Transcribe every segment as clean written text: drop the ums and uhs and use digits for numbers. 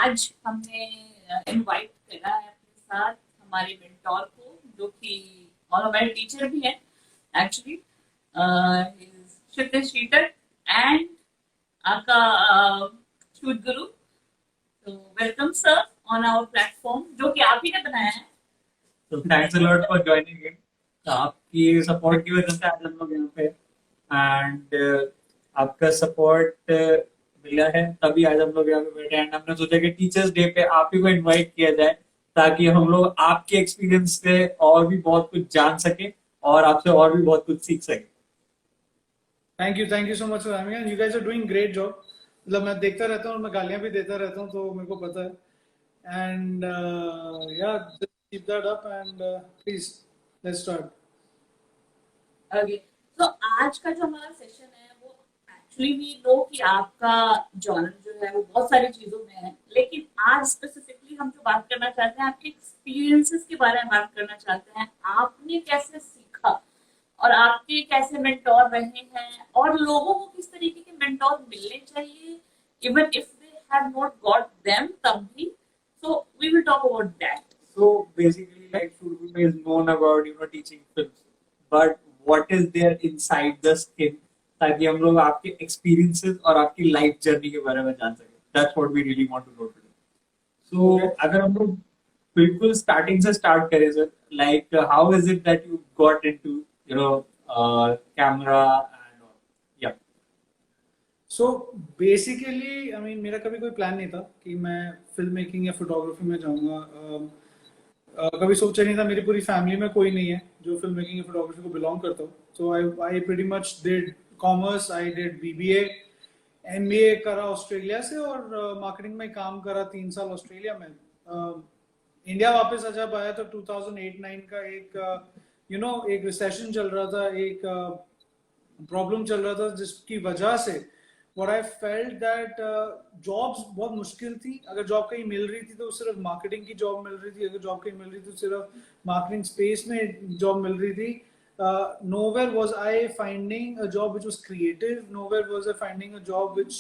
आज हमने इनवाइट करा है अपने साथ हमारे मेंटोर को, जो कि और हमारे टीचर भी हैं एक्चुअली, क्षितिज शीटर एंड आपका शूट गुरु। तो welcome sir on our platform, जो कि आप ही ने बनाया है। तो thanks a lot for joining in. आपकी सपोर्ट की वजह से आज हम लोग यहाँ पे एंड आपका सपोर्ट मिला है, तभी आज हम लोग यहाँ पे बैठे। एंड हमने सोचा कि टीचर्स डे पे आप ही को इनवाइट किया जाए, ताकि हम लोग आपके एक्सपीरियंस से और भी बहुत कुछ जान सके और आपसे और भी बहुत कुछ सीख सके। Thank you so much for having me and you guys are doing great job. मतलब मैं देखता रहता हूँ और मैं गालियां भी देता रहता हूँ, तो मेरे को पता है। एंड या just keep that up and please let's start. Okay, तो आज का जो हमारा सेशन है वो एक्चुअली वी नो कि आपका जॉनर जो है वो बहुत सारी चीजों में है, लेकिन आज स्पेसिफिकली हम जो बात करना चाहते हैं आपके एक्सपीरियंसेस के बारे में बात करना चाहते हैं। आपने कैसे सीखा और आपके कैसे मेंटोर रहे हैं, और लोगों को किस तरीके के मेंटोर मिलने चाहिए even if they have not got them तब भी। So we will talk about that. So basically, like Shurguru is known about teaching films, but what is there inside the skin, ताकि हम लोग आपके experiences और आपकी life journey के बारे में जान सकें. That's what we really want to know today. So अगर हम लोग बिल्कुल starting से start करें sir, like how is it that you got into camera and all? Yeah. So basically I mean मेरा कभी कोई प्लान नहीं था कि मैं फिल्म मेकिंग या फोटोग्राफी में जाऊंगा। कभी सोचा नहीं था। मेरी पूरी फैमिली में कोई नहीं है जो फिल्म मेकिंग या फोटोग्राफी को बिलोंग करता हो। So I pretty much did commerce, I did BBA, MBA करा ऑस्ट्रेलिया से और मार्केटिंग में काम करा 3 साल ऑस्ट्रेलिया में। इंडिया वापस जब आया तो 2008-9 का एक एक रिसेशन चल रहा था, एक प्रॉब्लम चल रहा था, जिसकी वजह से what I felt that jobs बहुत मुश्किल थी। अगर जॉब कहीं मिल रही थी तो सिर्फ मार्केटिंग की जॉब मिल रही थी, अगर जॉब कहीं मिल रही थी तो सिर्फ मार्केटिंग स्पेस में जॉब मिल रही थी। nowhere was I finding a job which was creative, nowhere was I finding a job which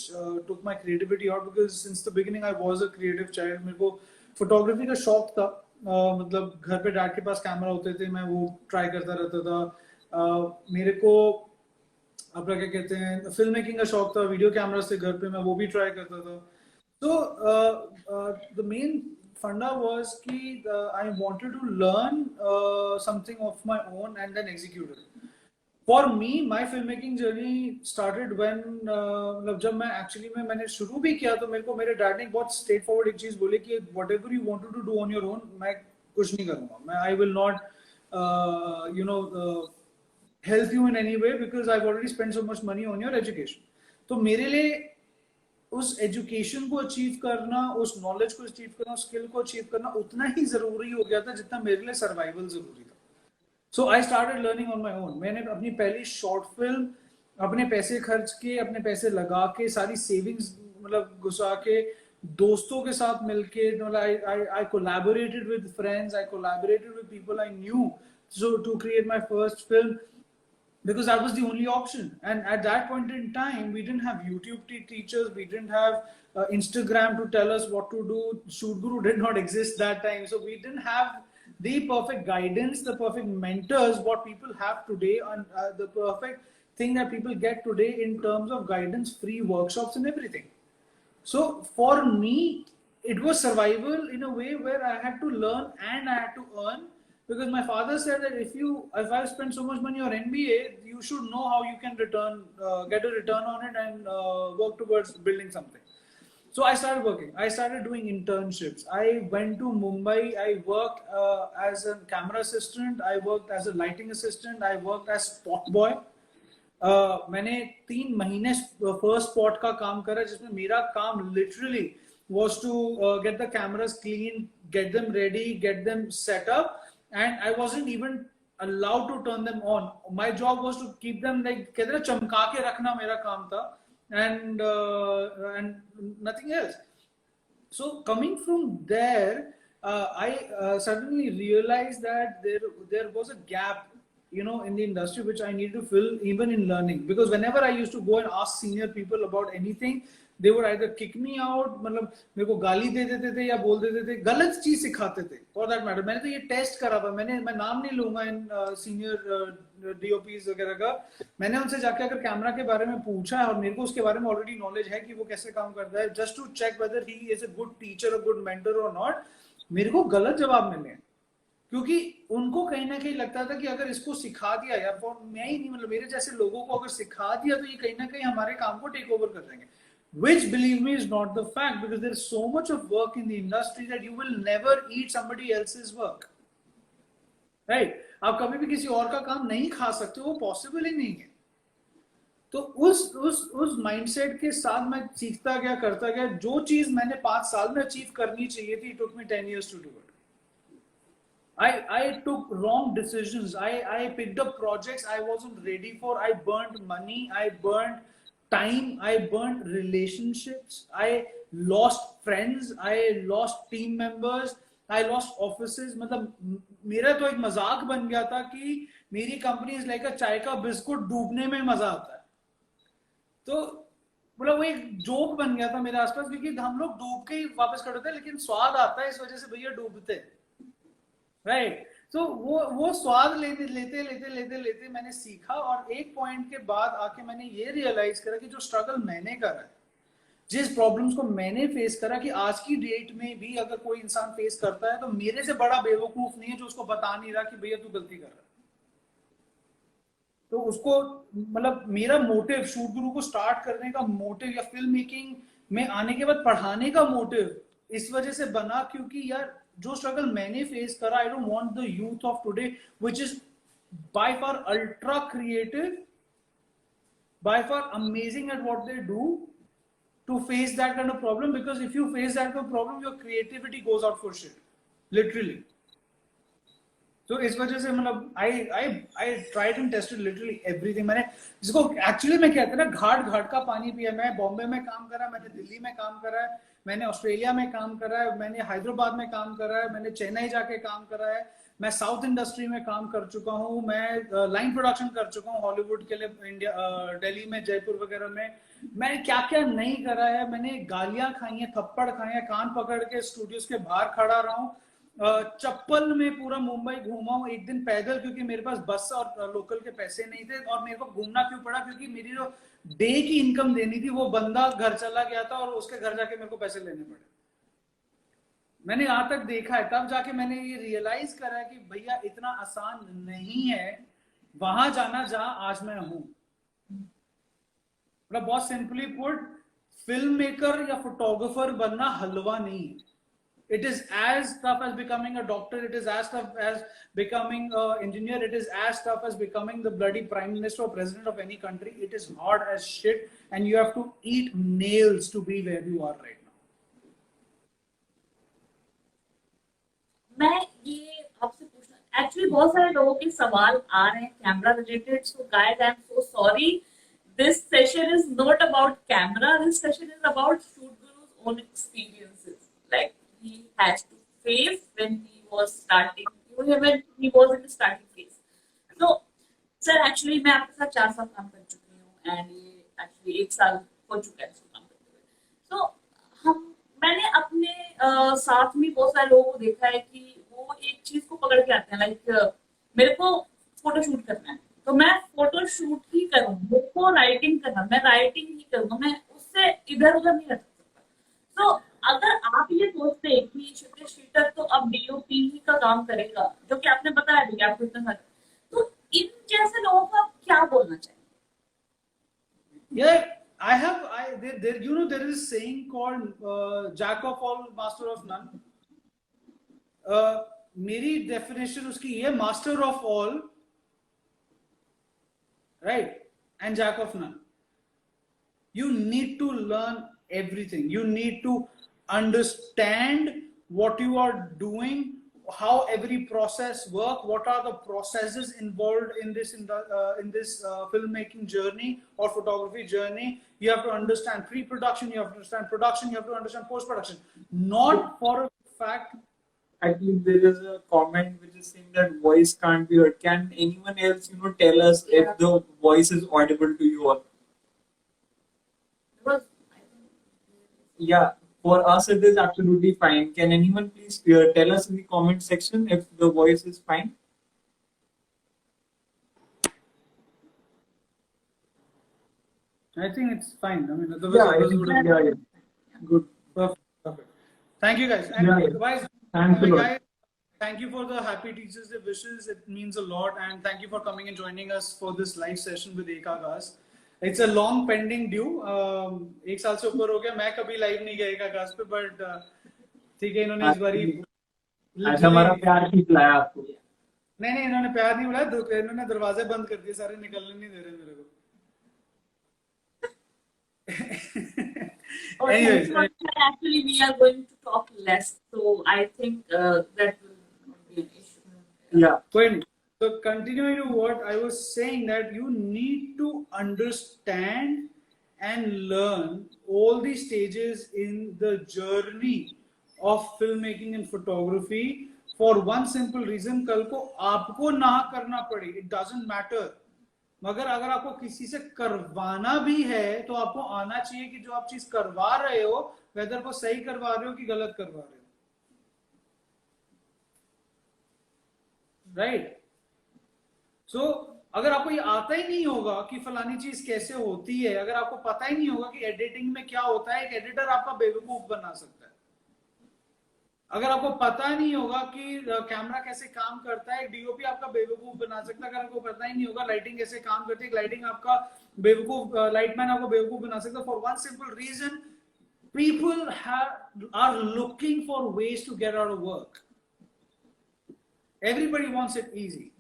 took my creativity out, because since the beginning I was a creative child। मेरे को photography का शौक था। मतलब घर पे डैड के पास camera होते थे, मैं वो ट्राई करता रहता था। मेरे को अपना क्या कहते हैं, फिल्म मेकिंग का शौक था, वीडियो कैमरा से घर पे मैं वो भी ट्राई करता था। तो द मेन फंडा वाज कि I wanted to learn something of my own and then execute it. For me my film making journey started when मतलब जब मैं एक्चुअली में मैंने शुरू भी किया तो मेरे को मेरे डैड ने बहुत स्ट्रेट फॉरवर्ड एक चीज बोली कि whatever you want to do on your own, मैं कुछ नहीं करूंगा, मैं I will not help you in any way because I've already spent so much money on your education। तो मेरे लिए उस एजुकेशन को अचीव करना, उस नॉलेज को अचीव करना, उस स्किल को अचीव करना उतना ही जरूरी हो गया था जितना मेरे लिए सर्वाइवल जरूरी था। So I started learning on my own. मैंने अपनी पहली शॉर्ट फिल्म अपने पैसे खर्च के, अपने पैसे लगा के, सारी सेविंग्स मतलब घुसा के, दोस्तों के साथ मिलके, I collaborated with friends, I collaborated with people I knew, so to create my first film, because that was the only option। And at that point in time we didn't have YouTube teachers, we didn't have Instagram to tell us what to do, Shoot Guru did not exist that time, so we didn't have the perfect guidance, the perfect mentors what people have today, and the perfect thing that people get today in terms of guidance, free workshops and everything। So for me it was survival in a way where I had to learn and I had to earn, because my father said that if I spend so much money on MBA, you should know how you can get a return on it and work towards building something। So I started working, I started doing internships, I went to Mumbai, I worked as a camera assistant, I worked as a lighting assistant, I worked as spot boy। मैंने 3 महीने first spot का काम करा, जिसमें मेरा काम literally was to get the cameras clean, get them ready, get them set up, and I wasn't even allowed to turn them on। My job was to keep them like कहते हैं चमका के रखना, मेरा काम था, and nothing else। So coming from there I suddenly realized that there was a gap in the industry which I need to fill even in learning. Because whenever I used to go and ask senior people about anything, they would either kick me out, मतलब मेरे को गाली दे देते थे या बोल देते थे, गलत चीज सिखाते थे फॉर दैट मैटर. मैंने तो ये टेस्ट करा था, मैं नाम नहीं लूंगा इन सीनियर डीओपीज वगैरह का. मैंने उनसे जाके अगर कैमरा के बारे में पूछा है और मेरे को उसके बारे में ऑलरेडी नॉलेज है कि वो कैसे काम करता है, just to check whether he is a good teacher और गुड मेंटर और नॉट, मेरे को गलत जवाब मिले. क्योंकि उनको कहीं ना कहीं लगता था कि अगर इसको सिखा दिया यार, और मैं ही नहीं, मतलब मेरे जैसे लोगों को अगर सिखा दिया तो ये कहीं ना कहीं हमारे काम को टेक ओवर कर देंगे. Which, believe me, is not the fact, because there is so much of work in the industry that you will never eat somebody else's work, right? आप कभी भी किसी और का काम नहीं खा सकते, वो पॉसिबल ही नहीं है. तो उस माइंडसेट के साथ मैं सीखता गया, करता गया. जो चीज मैंने 5 साल में अचीव करनी चाहिए थी, it took me 10 years to do it. I took wrong decisions. I picked up projects I wasn't ready for. I burnt money. I burnt time. I burnt relationships. I lost friends. I lost team members. I lost offices. मतलब मेरा तो एक मजाक बन गया था कि मेरी कंपनी इज लाइक अ चाय का बिस्कुट, डूबने में मजा आता है. तो मतलब वो एक जोक बन गया था मेरे आसपास, क्योंकि हम लोग डूब के ही वापस खड़े होते हैं, लेकिन स्वाद आता है इस वजह से भैया डूबते हैं, राइट? तो वो स्वाद लेते मैंने सीखा. और एक पॉइंट के बाद आके मैंने ये रियलाइज करा कि जो स्ट्रगल मैंने करा है, जिस प्रॉब्लम्स को मैंने फेस करा, कि आज की डेट में भी अगर कोई इंसान फेस करता है तो मेरे से बड़ा बेवकूफ नहीं है जो उसको बता नहीं रहा कि भैया तू गलती कर रहा है. तो उसको, मतलब मेरा मोटिव शूट गुरु को स्टार्ट करने का मोटिव या फिल्म मेकिंग में आने के बाद पढ़ाने का मोटिव इस वजह से बना, क्योंकि यार जो स्ट्रगल मैंने फेस करा, I don't want the youth of today which is by far ultra creative, by far amazing at what they do, to face that kind of problem. Because if you face that kind of problem, your creativity goes out for shit, literally. So इस वजह से मतलब I tried and tested literally everything. मैंने जिसको actually मैं कहते हैं ना, घाट का पानी पिया. मैं बॉम्बे में काम करा, मैंने दिल्ली में काम करा है, मैंने ऑस्ट्रेलिया में काम करा है, मैंने हैदराबाद में काम करा है, मैंने चेन्नई जाके काम करा है, मैं साउथ इंडस्ट्री में काम कर चुका हूँ, मैं लाइन प्रोडक्शन कर चुका हूँ हॉलीवुड के लिए, इंडिया, दिल्ली में, जयपुर वगैरह में. मैंने क्या क्या नहीं करा है. मैंने गालियां खाई हैं, थप्पड़ खाए हैं, कान पकड़ के स्टूडियोज के बाहर खड़ा रहा हूँ, चप्पल में पूरा मुंबई घूमा हूँ, एक दिन पैदल, क्योंकि मेरे पास बस और लोकल के पैसे नहीं थे. और मेरे को घूमना क्यों पड़ा? क्योंकि मेरी जो डे की इनकम देनी थी, वो बंदा घर चला गया था और उसके घर जाके मेरे को पैसे लेने पड़े. मैंने यहाँ तक देखा है, तब जाके मैंने ये रियलाइज करा कि भैया इतना आसान नहीं है वहां जाना जहां आज मैं हूं. मतलब बहुत सिंपली पुट, फिल्म मेकर या फोटोग्राफर बनना हलवा नहीं है. It is as tough as becoming a doctor. It is as tough as becoming an engineer. It is as tough as becoming the bloody prime minister or president of any country. It is hard as shit, and you have to eat nails to be where you are right now. मैं ये आपसे पूछना, actually बहुत सारे लोगों के सवाल आ रहे हैं camera related. So guys, I am so sorry. This session is not about camera. This session is about Shoot Guru's own experiences. Like he has to face when he was starting, when he was in the starting phase. So, sir, actually मैं आपके साथ 4 साल काम कर चुकी हूँ, and ये actually 1 साल हो चुका है इसको काम करते हुए. So मैंने अपने साथ में बहुत सारे लोगों को देखा है कि वो एक चीज को पकड़ के आते हैं, लाइक मेरे को फोटो शूट करना है तो मैं फोटो शूट ही करूँ, मेरे को राइटिंग करना, मैं राइटिंग ही करूँगा, मैं उससे इधर उधर नहीं रख सकता. तो अगर आप ये सोचते हैं कि क्षितिज शीटर तो अब डीओपी ही का काम करेगा, जो कि आपने बताया भी आपको इतना सारा, तो इन जैसे लोगों को आप क्या बोलना चाहिए? There is a saying called jack of all, master of none. मेरी डेफिनेशन उसकी ये, master of all, right, and jack of none. You need to learn everything. You need to understand what you are doing, how every process work, what are the processes involved in this filmmaking journey or photography journey. You have to understand pre-production, you have to understand production, you have to understand post-production. Not for a fact Actually, there is a comment which is saying that voice can't be heard. Can anyone else, tell us Yeah. if the voice is audible to you or? Because I think Yeah, for us it is absolutely fine. Can anyone please tell us in the comment section if the voice is fine? I think it's fine. I mean, otherwise Yeah, I others think would so. have. Yeah, yeah. Good. Perfect. Perfect. Thank you guys. And Yeah, yeah. guys, Thanks a lot. guys, thank you for the happy Teachers Day wishes. It means a lot. And thank you for coming and joining us for this live session with Ekagas. It's a long pending due. एक साल से ऊपर हो गया. मैं कभी live नहीं गया Ekagas पे, but ठीक है इन्होंने इस बारी आज हमारा प्यार खींच लाया आपको। नहीं नहीं इन्होंने प्यार नहीं बुलाया. इन्होंने दरवाजे बंद कर दिए सारे, निकलने नहीं दे रहे मेरे को. okay, Anyways, so actually we are going to talk less, so I think that will not be an issue. Yeah. Point. So continuing to what I was saying, that you need to understand and learn all the stages in the journey of filmmaking and photography for one simple reason. कल को आपको ना करना पड़े, it doesn't matter. मगर अगर आपको किसी से करवाना भी है तो आपको आना चाहिए कि जो आप चीज करवा रहे हो वेदर को सही करवा रहे हो कि गलत करवा रहे हो. राइट. सो अगर आपको ये आता ही नहीं होगा कि फलानी चीज कैसे होती है, अगर आपको पता ही नहीं होगा कि एडिटिंग में क्या होता है, एक एडिटर आपका बेवकूफ बना सकता है. अगर आपको पता नहीं होगा कि कैमरा कैसे काम करता है, एक डीओपी आपका बेवकूफ बना सकता है. अगर आपको पता ही नहीं होगा लाइटिंग कैसे काम करती है, लाइटिंग आपका बेवकूफ, लाइटमैन आपको बेवकूफ बना सकता है. For one simple reason, people are looking for ways to get out of work. Everybody wants it easy.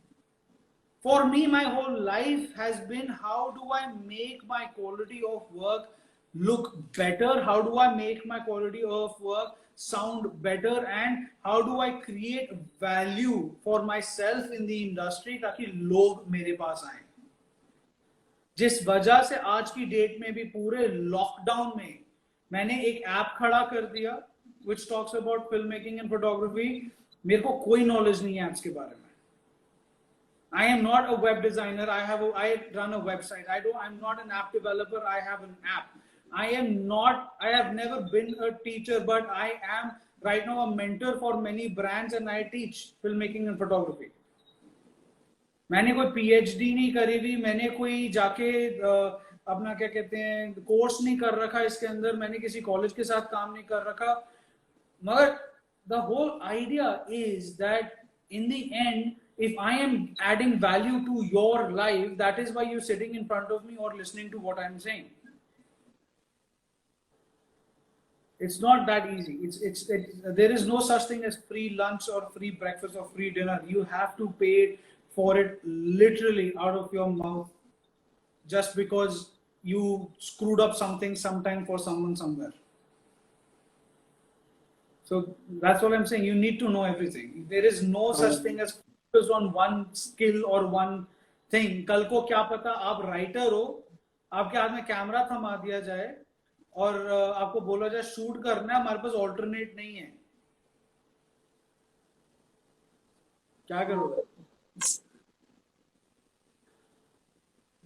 For me, my whole life has been, how do I make my quality of work look better? How do I make my quality of work sound better? And how do I create value for myself in the industry ताकि लोग मेरे पास आए. जिस वजह से आज की date में भी पूरे लॉकडाउन में मैंने एक ऐप खड़ा कर दिया which talks about filmmaking and photography. मेरे को कोई नॉलेज नहीं है ऐप्स के बारे में. I am not a web designer. I run a website. I'm not an app developer. I have an app. I have never been a teacher, but I am right now a mentor for many brands and I teach filmmaking and photography. मैंने कोई PhD नहीं करी हुई, मैंने कोई जाके अपना क्या कहते हैं कोर्स नहीं कर रखा इसके अंदर, मैंने किसी कॉलेज के साथ काम नहीं कर रखा. मगर the whole idea is that in the end, if I am adding value to your life, that is why you're sitting in front of me or listening to what I'm saying. It's not that easy. There is no such thing as free lunch or free breakfast or free dinner. You have to pay for it literally out of your mouth just because you screwed up something sometime for someone somewhere. So that's what I'm saying. You need to know everything. There is no such thing as focus on one skill or one thing. कल को क्या पता आप writer हो, आपके हाथ में camera थमा दिया जाए और आपको बोला जाए शूट करना है, हमारे पास ऑल्टरनेट नहीं है. क्या करोगे?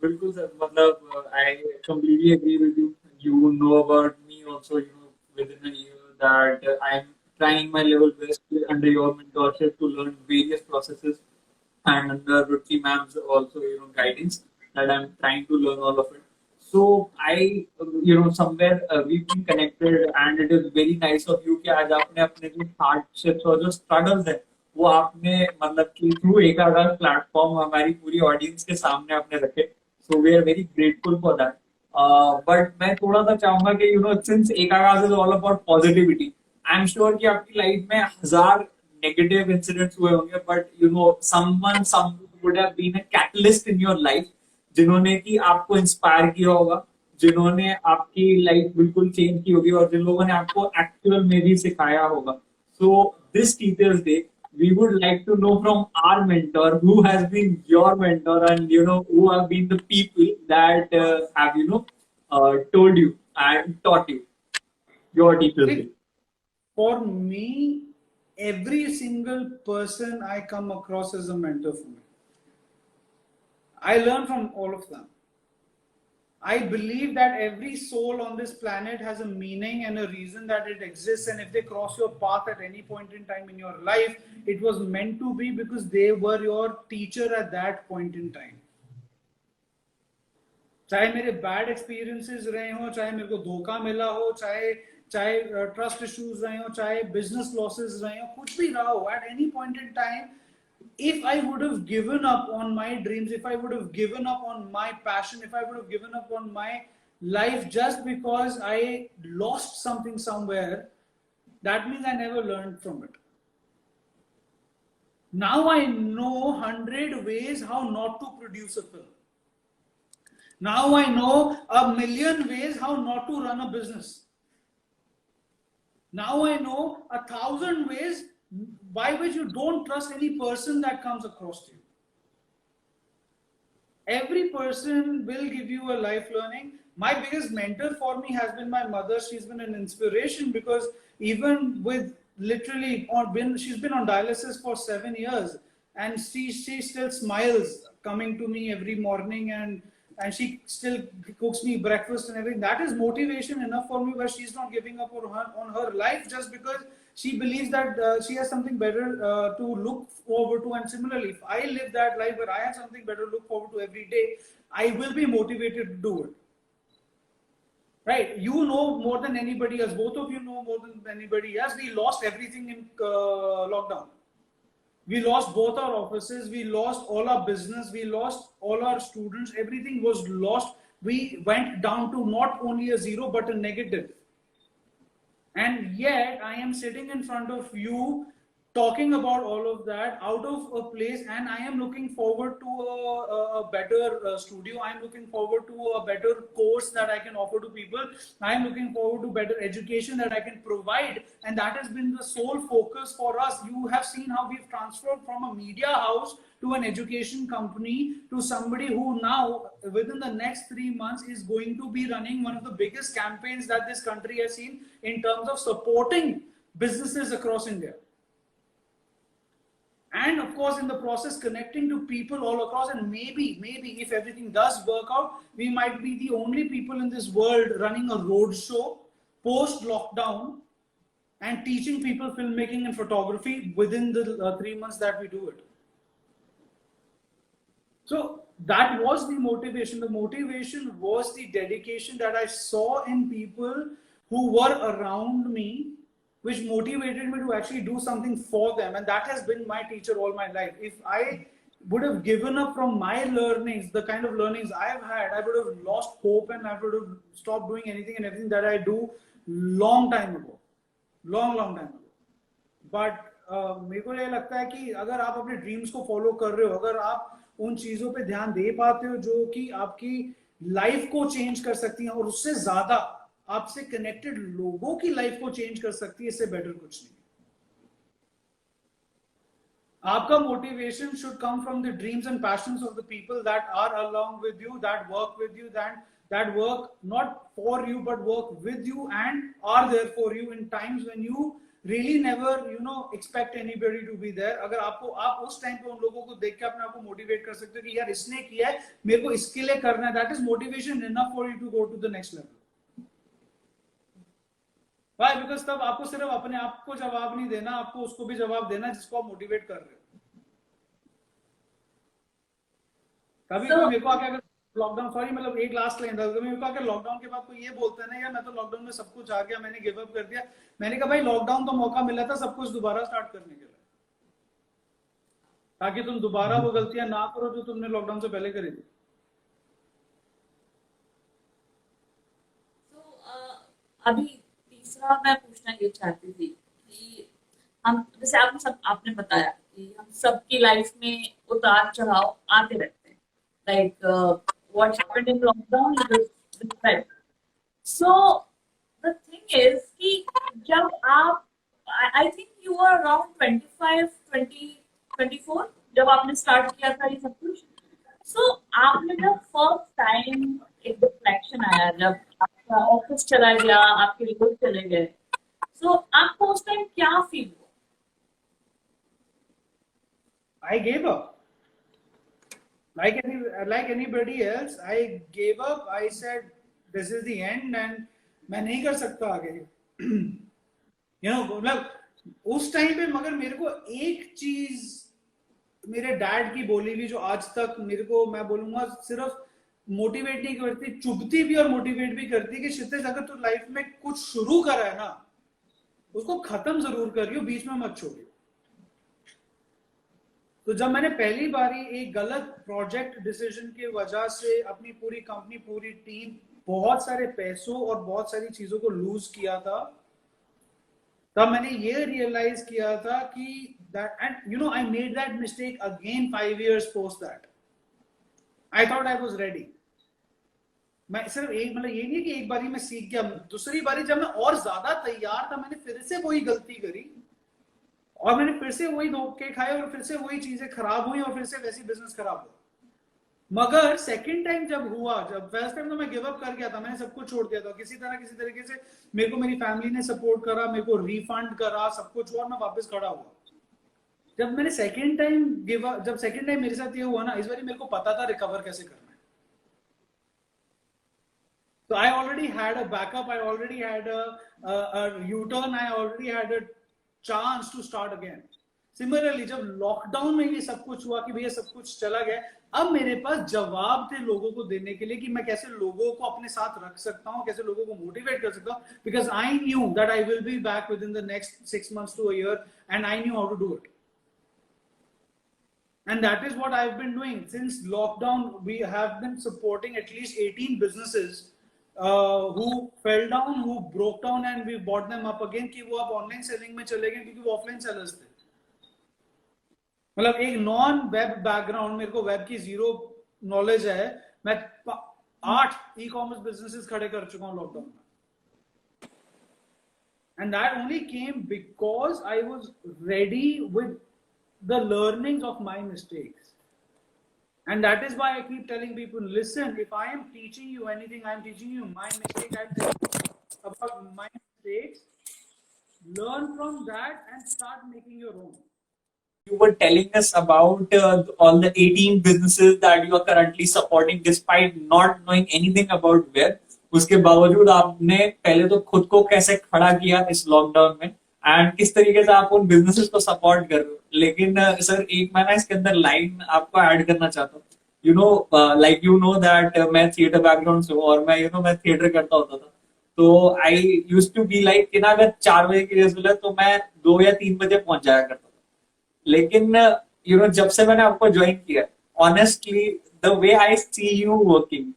बिल्कुल सर, मतलब I completely agree with you. You know about me also, within a year that I am trying my level best under your mentorship to learn various processes and under Rutki ma'am's also, guidance that I'm trying to learn all of it. So I, somewhere we've been connected and it is very nice of you कि आज आपने अपने जो hardships और जो struggles है वो आपने मतलब कि थ्रू एकागास प्लेटफॉर्म हमारी पूरी ऑडियंस के सामने आपने रखे. So we are very grateful for that. But मैं थोड़ा सा चाहूंगा कि since एकागास is all about positivity, I'm sure कि आपकी लाइफ में 1000 negative incidents हुए होंगे, but some would have been a catalyst in your life जिन्होंने कि आपको इंस्पायर किया होगा, जिन्होंने आपकी लाइफ बिल्कुल चेंज की होगी और जिन लोगों ने आपको एक्चुअल में भी सिखाया होगा. So this Teachers Day, we would like to know from our mentor who has been your mentor and who have been the people that have told you and taught you your Teachers Day. For me, every single person I come across is a mentor for me. I learn from all of them. I believe that every soul on this planet has a meaning and a reason that it exists, and if they cross your path at any point in time in your life, it was meant to be because they were your teacher at that point in time. चाहे मेरे bad experiences रहे हो, चाहे मेरे को धोखा मिला हो, चाहे चाहे ट्रस्ट इश्यूज रहे हो, चाहे बिजनेस लॉसेस रहे हो, कुछ भी रहा हो, at any point in time, if I would have given up on my dreams, if I would have given up on my passion, if I would have given up on my life just because I lost something somewhere, that means I never learned from it. Now I know 100 ways how not to produce a film. Now I know 1,000,000 ways how not to run a business. Now I know 1,000 ways by which you don't trust any person that comes across to you. Every person will give you a life learning. My biggest mentor for me has been my mother. She's been an inspiration because even with literally she's been on dialysis for 7 years, and she still smiles coming to me every morning, and she still cooks me breakfast and everything. That is motivation enough for me, where she's not giving up on her life just because she believes that she has something better to look forward to. And similarly, if I live that life where I have something better to look forward to every day, I will be motivated to do it. Right? You know more than anybody else. Both of you know more than anybody else. We lost everything in lockdown. We lost both our offices. We lost all our business. We lost all our students. Everything was lost. We went down to not only a zero but a negative. And yet I am sitting in front of you talking about all of that out of a place, and I am looking forward to a better studio. I am looking forward to a better course that I can offer to people. I am looking forward to better education that I can provide, and that has been the sole focus for us. You have seen how we've transferred from a media house to an education company to somebody who now within the next 3 months is going to be running one of the biggest campaigns that this country has seen in terms of supporting businesses across India. And of course, in the process, connecting to people all across, and maybe if everything does work out, we might be the only people in this world running a road show post lockdown and teaching people filmmaking and photography within the 3 months that we do it. So that was the motivation. The motivation was the dedication that I saw in people who were around me, which motivated me to actually do something for them. And that has been my teacher all my life. If I would have given up from my learnings, the kind of learnings I've had, I would have lost hope, and I would have stopped doing anything and everything that I do long time ago. Long time ago. But मेरे को ये लगता है कि अगर आप अपने dreams को फॉलो कर रहे हो, अगर आप उन चीजों पे ध्यान दे पाते हो जो कि आपकी लाइफ को चेंज कर सकती हैं, और उससे ज्यादा आपसे कनेक्टेड लोगों की लाइफ को चेंज कर सकती है, इससे बेटर कुछ नहीं. आपका motivation should come from the dreams and passions of the people that are along with you, that work with you, that work not for you but work with you and are there for you in times when you really never expect anybody to be there. अगर आप उस time पे उन लोगों को देख के अपने आप को मोटिवेट कर सकते हो कि यार इसने किया है, मेरे को इसके लिए करना है, that is motivation enough for you to go to the next level. Why? Because तब आपको सिर्फ अपने आप को जवाब नहीं देना, आपको उसको भी जवाब देना जिसको आप मोटिवेट कर रहे हो. कभी कोई मेरे को आके लॉकडाउन, सॉरी मतलब एक लास्ट लाइन था, मेरे को आके लॉकडाउन के बाद कोई ये बोलता है ना यार मैं तो लॉकडाउन में सब कुछ आ गया, मैंने गिव अप कर दिया. मैंने कहा भाई लॉकडाउन तो मौका मिला था सब कुछ दोबारा स्टार्ट करने के लिए, ताकि तुम दोबारा वो गलतियां ना करो जो तुमने लॉकडाउन से पहले करी थी. अभी तीसरा मैं पूछना ये चाहती थी कि हम जैसे आपने बताया कि हम सबकी लाइफ में उतार चढ़ाव आते रहते हैं, like what happened in lockdown is different. So the thing is कि जब आप I think you were around 24 जब आपने स्टार्ट किया था ये सब कुछ. So आपने जब फर्स्ट टाइम एक रिफ्लेक्शन आया, जब आपका ऑफिस चला गया, आपके रिपोर्ट चले गए, so आपको उस टाइम क्या फील हुआ? I gave up. Like anybody else, I gave up. I said, this is the end and मैं नहीं कर सकता आगे. मतलब उस टाइम पे मगर मेरे को एक चीज मेरे डैड की बोली हुई जो आज तक मेरे को, मैं बोलूंगा, सिर्फ मोटिवेट नहीं करती, चुभती भी और मोटिवेट भी करती है कि क्षितिज अगर तू लाइफ में कुछ शुरू करा है ना, उसको खत्म जरूर करियो, बीच में मत छोड़ियो. तो जब मैंने पहली बारी एक गलत प्रोजेक्ट डिसीजन की वजह से अपनी पूरी कंपनी, पूरी टीम, बहुत सारे पैसों और बहुत सारी चीजों को लूज किया था, तब मैंने ये रियलाइज किया था कि that, and I made that mistake again 5 years post that. I thought I was ready. मैं सिर्फ एक, मतलब ये नहीं कि एक बारी में सीख गया, दूसरी बारी जब मैं और ज्यादा तैयार था, मैंने फिर से वही गलती करी और मैंने फिर से वही धोखे खाए और फिर से वही चीजें खराब हुई और फिर से वैसी बिजनेस खराब हुआ. मगर सेकंड टाइम जब हुआ, जब फर्स्ट टाइम तो मैं गिव अप कर गया था, मैंने सब कुछ छोड़ दिया था, किसी तरीके से मेरे को मेरी फैमिली ने सपोर्ट करा, मेरे को रिफंड करा, सब कुछ हुआ और मैं वापस खड़ा हुआ. जब मैंने सेकंड टाइम मेरे साथ ये हुआ ना, इस बार मेरे को पता था रिकवर कैसे करना है. So I already had a backup, I already had a U-turn, I already had a chance to start again. Similarly, जब लॉकडाउन में ये सब कुछ हुआ कि भैया सब कुछ चला गया, अब मेरे पास जवाब थे लोगों को देने के लिए कि मैं कैसे लोगों को अपने साथ रख सकता हूँ, कैसे लोगों को मोटिवेट कर सकता हूँ, because I knew that I will be back within the next 6 months to a year and I knew how to do it. And that is what I've been doing. Since lockdown, we have been supporting at least 18 businesses who fell down, who broke down, and we bought them up again कि वो अब online selling में चले गए क्योंकि वो offline sellers थे. मतलब एक नॉन वेब बैकग्राउंड, मेरे को वेब की जीरो नॉलेज है, मैं 8 ई-कॉमर्स बिजनेसेस खड़े कर चुका हूं लॉकडाउन में. And that only came because I was ready with the learnings of my mistakes. And that is why I keep telling people, listen, if I am teaching you anything, I am teaching you my mistake, I am telling you about my mistakes, learn from that and start making your own. You were telling us about all the 18 businesses that you are currently supporting despite not knowing anything about web. उसके बावजूद आपने पहले तो खुद को कैसे खड़ा किया इस लॉकडाउन में एंड किस तरीके से आप उन बिजनेसेस को सपोर्ट कर रहे हो. लेकिन सर एक मैं ना इसके अंदर लाइन आपको ऐड करना चाहता हूँ. दैट मैं थिएटर बैकग्राउंड से हूँ और मैं थिएटर करता होता था. तो I used to be like कि ना अगर 4 बजे की रिहर्सल है तो मैं 2 या 3 बजे पहुंच जाया करता था. लेकिन जब से मैंने आपको ज्वाइन किया, honestly the way I see you working,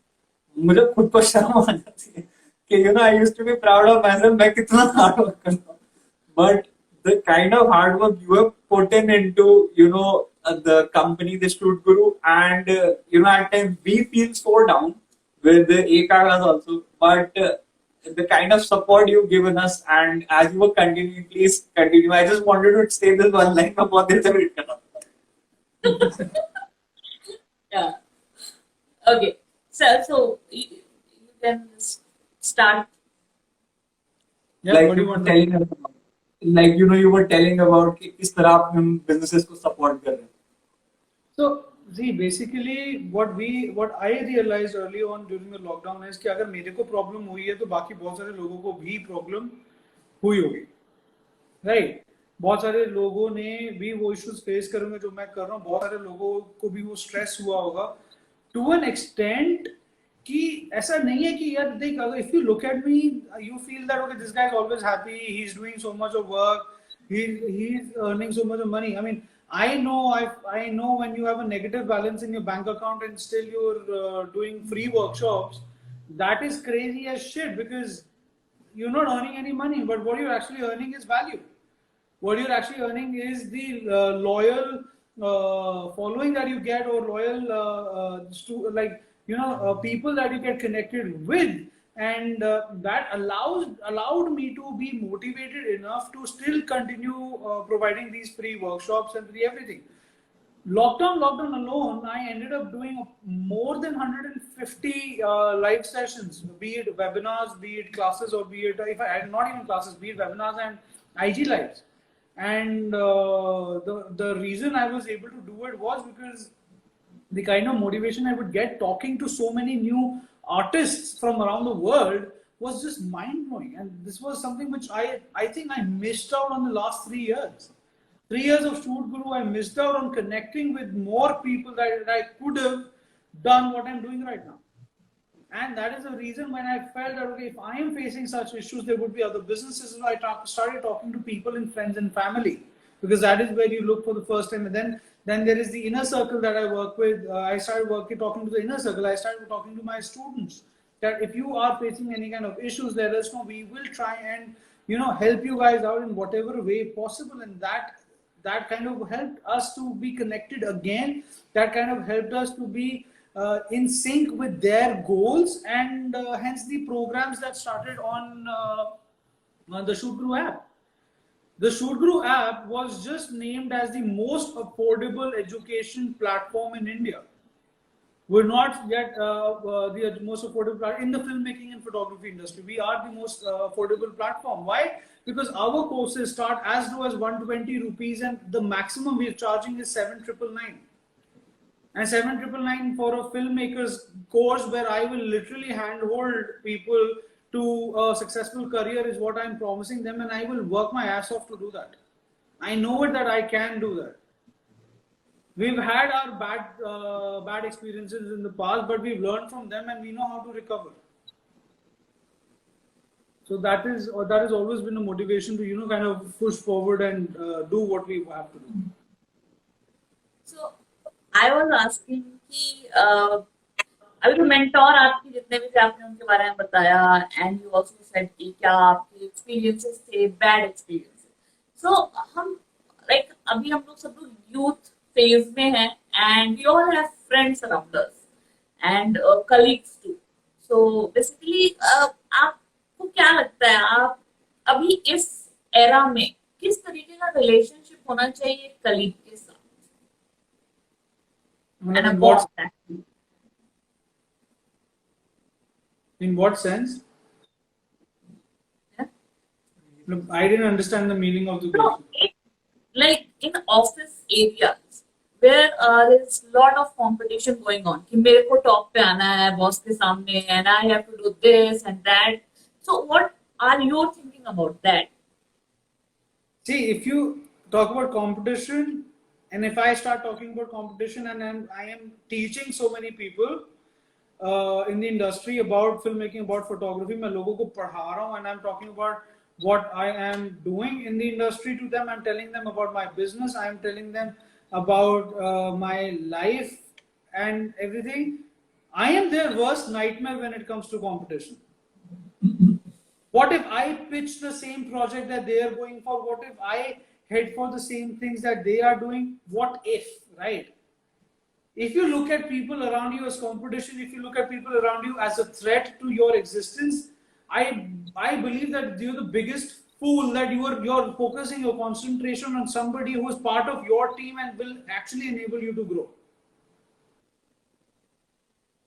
मुझे खुद को शर्म आ जाती है कि I used to be proud of myself, मैं कितना हार्ड वर्क करता हूँ. But the kind of hard work you have put into, the company, the Shoot Guru, and, at times we feel so down with the Ekagas also, but the kind of support you've given us, and as you were continuing, please continue. I just wanted to say this one line about this. Yeah. Okay. So you can start. Yeah, Like what do you you were want telling us about. You were telling about कि किस तरह आप उन businesses को support कर रहे हैं. So, see, basically, what I realized early on during the lockdown is कि अगर मेरे को प्रॉब्लम हुई है तो बाकी बहुत सारे लोगों को भी प्रॉब्लम हुई होगी, राइट? बहुत सारे लोगों ने भी वो इश्यूज फेस करेंगे जो मैं कर रहा हूँ, बहुत सारे लोगों को भी वो स्ट्रेस हुआ होगा टू एन एक्सटेंट कि ऐसा नहीं है कि यार देख, अगर if you look at me you feel that okay this guy is always happy, he is doing so much of work, he is earning so much of money. I mean, I know when you have a negative balance in your bank account and still you're doing free workshops, that is crazy as shit because you're not earning any money, but what you're actually earning is value. What you're actually earning is the loyal following that you get, or loyal people that you get connected with, and that allowed me to be motivated enough to still continue providing these free workshops and free everything. Lockdown alone, I ended up doing more than 150 live sessions, be it webinars, be it classes, or be it, if I had not even classes, be it webinars and IG lives. and the reason I was able to do it was because the kind of motivation I would get talking to so many new artists from around the world was just mind blowing. And this was something which I think I missed out on the last 3 years. 3 years of Shoot Guru, I missed out on connecting with more people that I could have done what I'm doing right now. And that is the reason when I felt that, okay, if I am facing such issues, there would be other businesses. So I started talking to people and friends and family, because that is where you look for the first time. And then there is the inner circle that I work with. I started talking to the inner circle. I started talking to my students that if you are facing any kind of issues, let us know. We will try and help you guys out in whatever way possible. And that kind of helped us to be connected again. That kind of helped us to be in sync with their goals, and hence the programs that started on the Shoot Guru app. The Shoot Guru app was just named as the most affordable education platform in India. We're not yet the most affordable platform in the filmmaking and photography industry. We are the most affordable platform. Why? Because our courses start as low as 120 rupees, and the maximum we're charging is 7,999. And 7,999 for a filmmaker's course, where I will literally handhold people to a successful career, is what I'm promising them, and I will work my ass off to do that. I know it that I can do that. We've had our bad experiences in the past, but we've learned from them and we know how to recover. So that is always been a motivation to kind of push forward and do what we have to do. So I was asking कि अभी तो mentor आपकी जितने भी थे आपने उनके बारे में बताया, एंड यू आल्सो सेड कि क्या आपके एक्सपीरियंसेस थे, बैड एक्सपीरियंसेस. सो हम लाइक अभी हम लोग सब लोग यूथ फेज में हैं, and we all have friends around us and colleagues too. So basically आपको क्या लगता है, आप अभी इस एरा में किस तरीके का रिलेशनशिप होना चाहिए कलीग के साथ? And about that. In what sense? Yeah. Look, I didn't understand the meaning of the question. No, like in office areas where there's a lot of competition going on कि मेरे को top पे आना है boss के सामने, and I have to do this and that. So what are you thinking about that? See, if you talk about competition, and if I start talking about competition, and I am teaching so many people in the industry about filmmaking, about photography, मैं लोगों को पढ़ा रहा हूँ, and I'm talking about what I am doing in the industry to them. I'm telling them about my business. I'm telling them about my life and everything. I am their worst nightmare when it comes to competition. What if I pitch the same project that they are going for? What if I head for the same things that they are doing? What if, right? If you look at people around you as competition, if you look at people around you as a threat to your existence, I believe that you're the biggest fool, that you're focusing your concentration on somebody who is part of your team and will actually enable you to grow.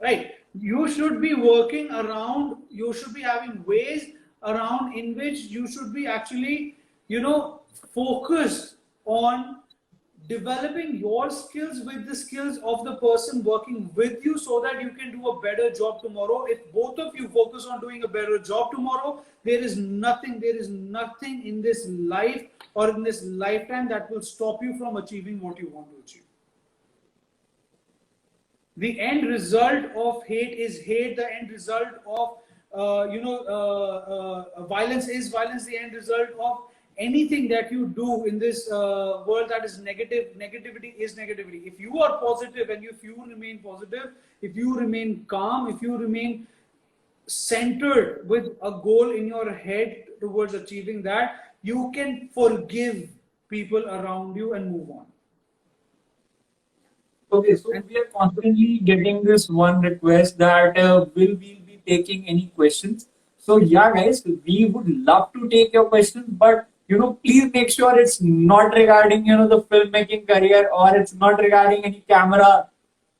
Right? You should be working around, you should be having ways around in which you should be actually, focused on developing your skills with the skills of the person working with you, so that you can do a better job tomorrow. If both of you focus on doing a better job tomorrow, there is nothing in this life or in this lifetime that will stop you from achieving what you want to achieve. The end result of hate is hate. The end result of violence is violence. The end result of anything that you do in this world that is negativity is negativity. If you are positive, and if you remain positive, if you remain calm, if you remain centered with a goal in your head towards achieving that, you can forgive people around you and move on. Okay, so we are constantly getting this one request that will we be taking any questions. So yeah, guys, we would love to take your questions, but please make sure it's not regarding the filmmaking career, or it's not regarding any camera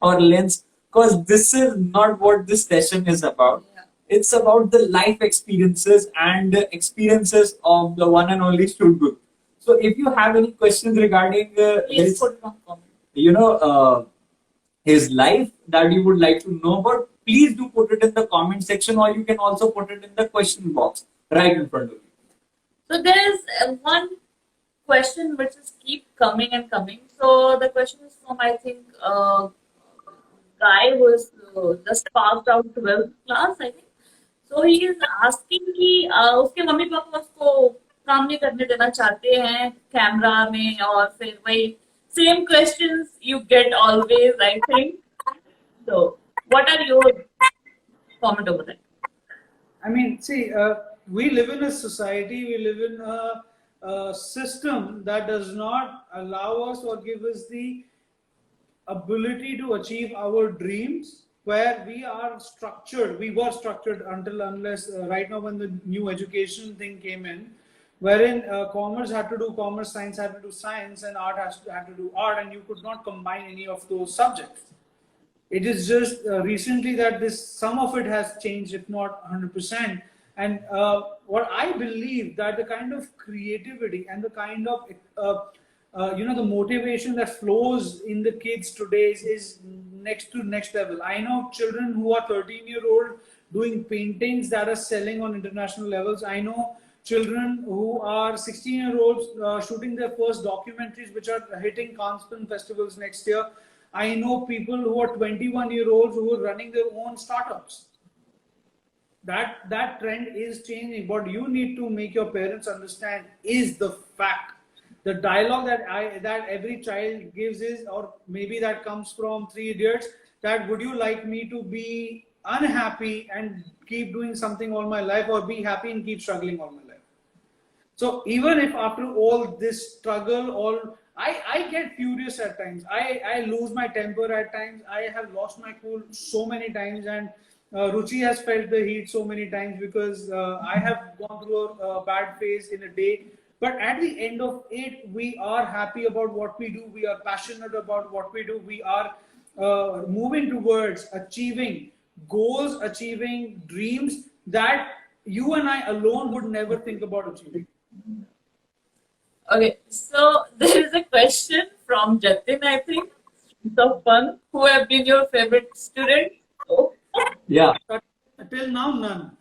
or lens, because this is not what this session is about. Yeah. It's about the life experiences and experiences of the one and only Shoot Guru. So if you have any questions regarding Please his, put it on comment. you know, his life that you would like to know about, please do put it in the comment section, or you can also put it in the question box right in front of you. So there is one question which is keep coming and coming. So the question is from, I think, guy who is just passed out 12th class, I think. So he is asking कि उसके mummy papa उसको काम नहीं करने देना चाहते हैं camera में, और फिर वही same questions you get always, I think. So what are your comment over that? I mean, see, we live in a society, we live in a system that does not allow us or give us the ability to achieve our dreams, where we are structured. We were structured until unless right now when the new education thing came in, wherein commerce had to do commerce, science had to do science, and art had to do art, and you could not combine any of those subjects. It is just recently that this some of it has changed, if not 100%. And what I believe that the kind of creativity and the kind of the motivation that flows in the kids today is next to next level. I know children who are 13-year-old doing paintings that are selling on international levels. I know children who are 16-year-olds shooting their first documentaries, which are hitting Cannes Film Festivals next year. I know people who are 21-year-olds who are running their own startups. That trend is changing. What you need to make your parents understand is the fact. The dialogue that every child gives is, or maybe that comes from Three Idiots, that would you like me to be unhappy and keep doing something all my life, or be happy and keep struggling all my life? So even if after all this struggle, I get furious at times. I lose my temper at times. I have lost my cool so many times, and Ruchi has felt the heat so many times because I have gone through a bad phase in a day. But at the end of it, we are happy about what we do. We are passionate about what we do. We are moving towards achieving goals, achieving dreams that you and I alone would never think about achieving. Okay, so there is a question from Jatin, I think, so fun. Who have been your favorite student? Oh. Yeah. Till now, none.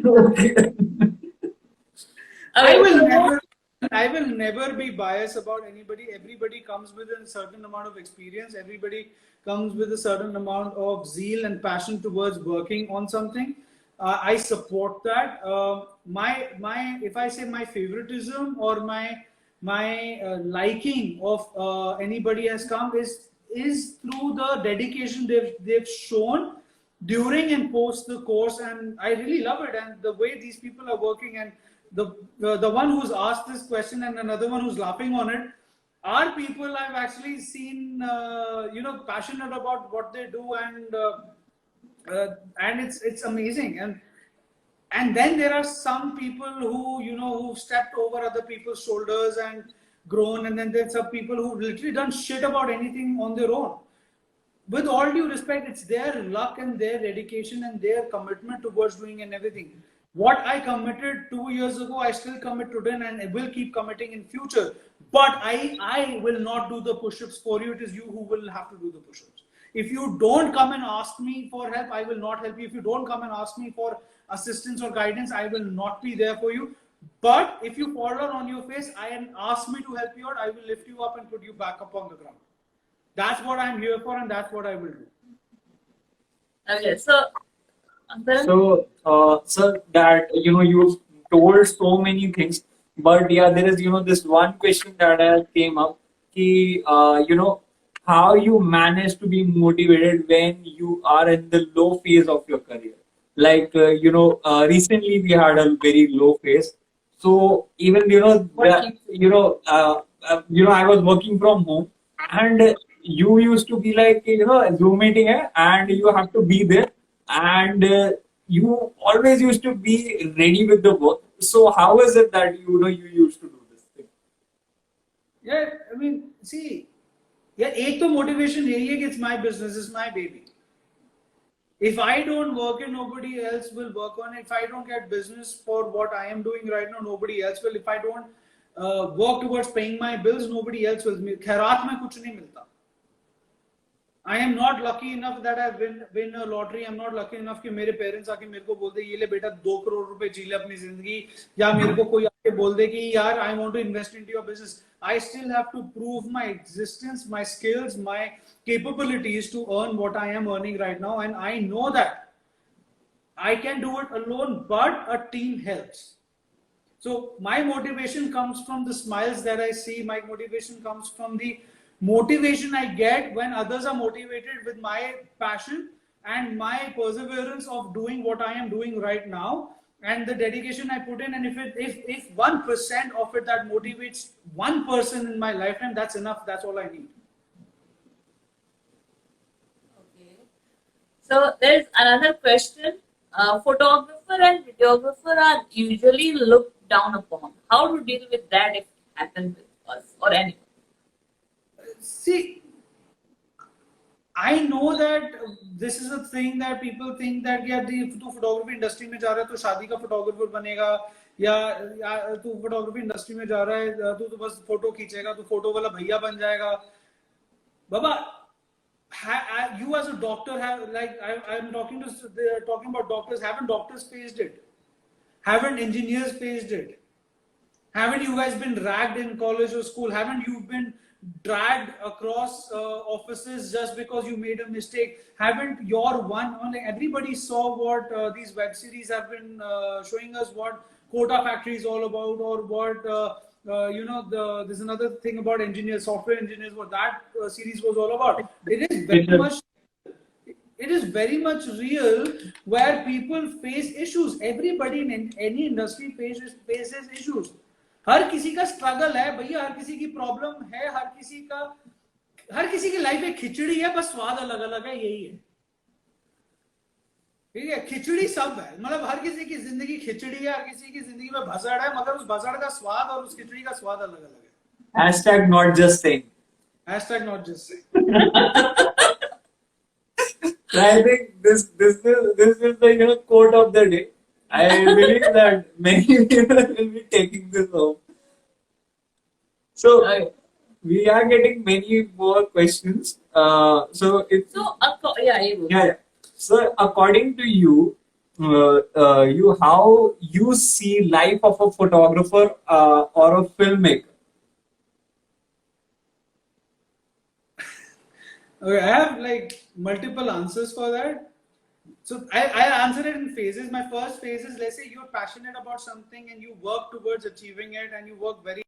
Okay. I Okay, will never be biased about anybody. Everybody comes with a certain amount of experience. Everybody comes with a certain amount of zeal and passion towards working on something. I support that. If I say my favoritism or my liking of anybody has come is through the dedication they've shown during and post the course, and I really love it. And the way these people are working, and the one who's asked this question and another one who's laughing on it are people I've actually seen passionate about what they do, and it's amazing. And then there are some people who've stepped over other people's shoulders and grown, and then there's some people who've literally done shit about anything on their own. With all due respect, it's their luck and their dedication and their commitment towards doing and everything. What I committed 2 years ago, I still commit today, and I will keep committing in future. But I will not do the push-ups for you. It is you who will have to do the push-ups. If you don't come and ask me for help, I will not help you. If you don't come and ask me for assistance or guidance, I will not be there for you. But if you fall down on your face and ask me to help you out, I will lift you up and put you back up on the ground. That's what I'm here for, and that's what I will do. okay, so then So, sir, that you've told so many things, but yeah, there is this one question that has came up. Ki, how you manage to be motivated when you are in the low phase of your career. Like recently we had a very low phase. So even what keeps I was working from home, and you used to be like Zoom meeting hai, and you have to be there, and you always used to be ready with the work. So how is it that you used to do this thing? Yeah, I mean, see, yeah, एक तो motivation यही है कि it's my business, it's my baby. If I don't work it, nobody else will work on it. If I don't get business for what I am doing right now, nobody else will. If I don't work towards paying my bills, nobody else will. खैरात में कुछ नहीं मिलता. I am not lucky enough that I win a lottery. I'm not lucky enough कि मेरे parents आके मेरे को बोल दे ये ले बेटा 2 करोड़ रुपए जी ले अपनी जिंदगी, या मेरे को कोई आके बोल दे कि यार I want to invest into your business. I still have to prove my existence, my skills, my capabilities to earn what I am earning right now, and I know that I can do it alone, but a team helps. So my motivation comes from the smiles that I see. My motivation comes from the motivation I get when others are motivated with my passion and my perseverance of doing what I am doing right now, and the dedication I put in. And if 1% of it that motivates one person in my lifetime, that's enough. That's all I need. Okay. So there's another question. Photographer and videographer are usually looked down upon. How to deal with that if it happens with us or anyone? See, I know that this is a thing that people think that यार तू photography industry में जा रहा है तो शादी का photographer बनेगा, या तू photography industry में जा रहा है तू तो बस photo खींचेगा, तू photo वाला भैया बन जाएगा. बाबा, you as a doctor have, like I'm talking about doctors. Haven't doctors faced it? Haven't engineers faced it? Haven't you guys been dragged in college or school? Haven't you been dragged across offices just because you made a mistake? Haven't your one on, like, everybody saw what these web series have been showing us, what Kota Factory is all about, or what there's another thing about engineers, software engineers, what that series was all about. It is very much real, where people face issues. Everybody in any industry faces issues. हर किसी का struggle है भैया, हर किसी की problem है, हर किसी की life एक खिचड़ी है, बस स्वाद अलग अलग है, यही है. ठीक है, खिचड़ी सब है, मतलब हर किसी की जिंदगी खिचड़ी है, हर किसी की जिंदगी में भसड़ है, मगर उस भसड़ का स्वाद और उस खिचड़ी का स्वाद अलग अलग है. Hashtag not just saying. Hashtag not just saying. I think this is the quote of the day. I believe that many people will be taking this home. So we are getting many more questions. So according to you, how you see life of a photographer or a filmmaker? Okay, I have like multiple answers for that. So I answer it in phases. My first phase is, let's say you're passionate about something and you work towards achieving it, and you work very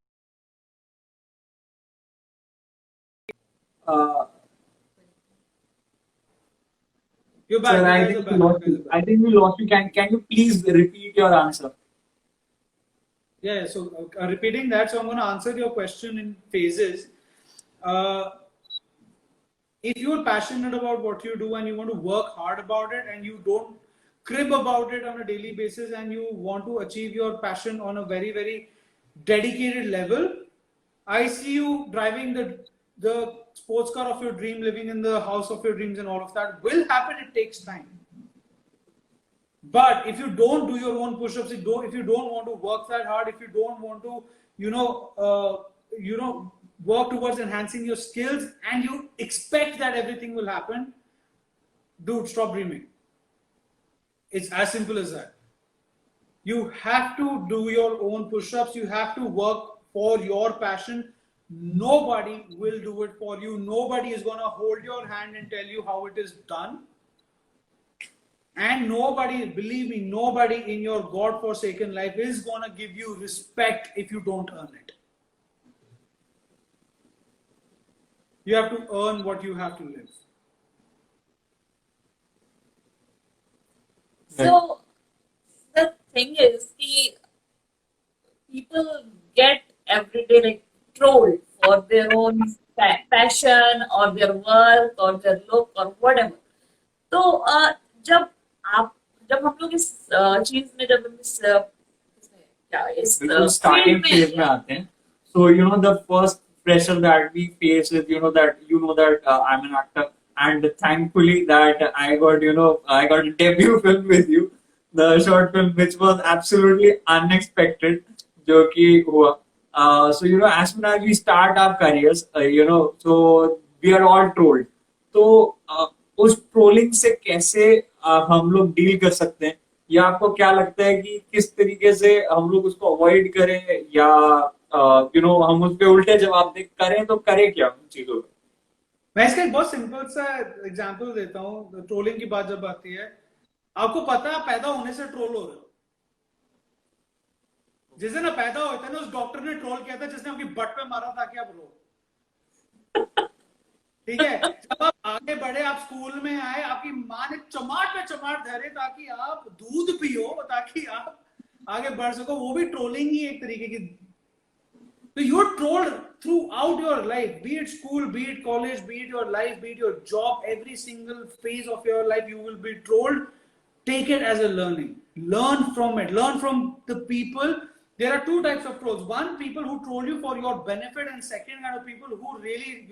you're back. Sir, I think we lost you. Can you please repeat your answer? Yeah, so repeating that, so I'm going to answer your question in phases. If you're passionate about what you do and you want to work hard about it, and you don't crib about it on a daily basis, and you want to achieve your passion on a very, very dedicated level, I see you driving the sports car of your dream, living in the house of your dreams, and all of that will happen. It takes time. But if you don't do your own push-ups, if you don't want to work that hard, if you don't want to, work towards enhancing your skills, and you expect that everything will happen, dude, stop dreaming. It's as simple as that. You have to do your own push-ups. You have to work for your passion. Nobody will do it for you. Nobody is going to hold your hand and tell you how it is done. And nobody, believe me, nobody in your God-forsaken life is going to give you respect if you don't earn it. You have to earn what you have to live. So the thing is, people get every day like trolled for their own passion or their work or their look or whatever. तो जब हम लोग इस चीज में starting phase में आते हैं, so the first pressure that we face is that I'm an actor, and thankfully that I got, I got a debut film with you, the short film, which was absolutely unexpected, जो कि हुआ. So as soon as we start our careers, so we are all trolled. तो उस trolling से कैसे हम लोग deal कर सकते हैं, या आपको क्या लगता है कि किस तरीके से हम लोग उसको अवॉइड करें, या हम उस पे उल्टे जवाब दे करें, तो करें क्या उन चीजों में? मैं इसका एक बहुत सिंपल सा एग्जांपल देता हूँ. ट्रोलिंग की बात जब आती है, आपको पता है आप पैदा होने से ट्रोल हो रहे हो. जिस दिन आप पैदा होते हैं ना, उस डॉक्टर ने ट्रोल किया था जिसने आपकी बट पे मारा ताकि आप रो. ठीक है, जब आप आगे बढ़े, आप स्कूल में आए, आपकी माँ ने चमाट पे चमाट धरे ताकि आप दूध पियो, ताकि आप आगे बढ़ सको. वो भी ट्रोलिंग ही एक तरीके की. So you're trolled throughout your life, be it school, be it college, be it your life, be it your job, every single phase of your life you will be trolled. Take it as a learning. Learn from it. Learn from the people. There are two types of trolls. One, people who troll you for your benefit, and second kind of people who really,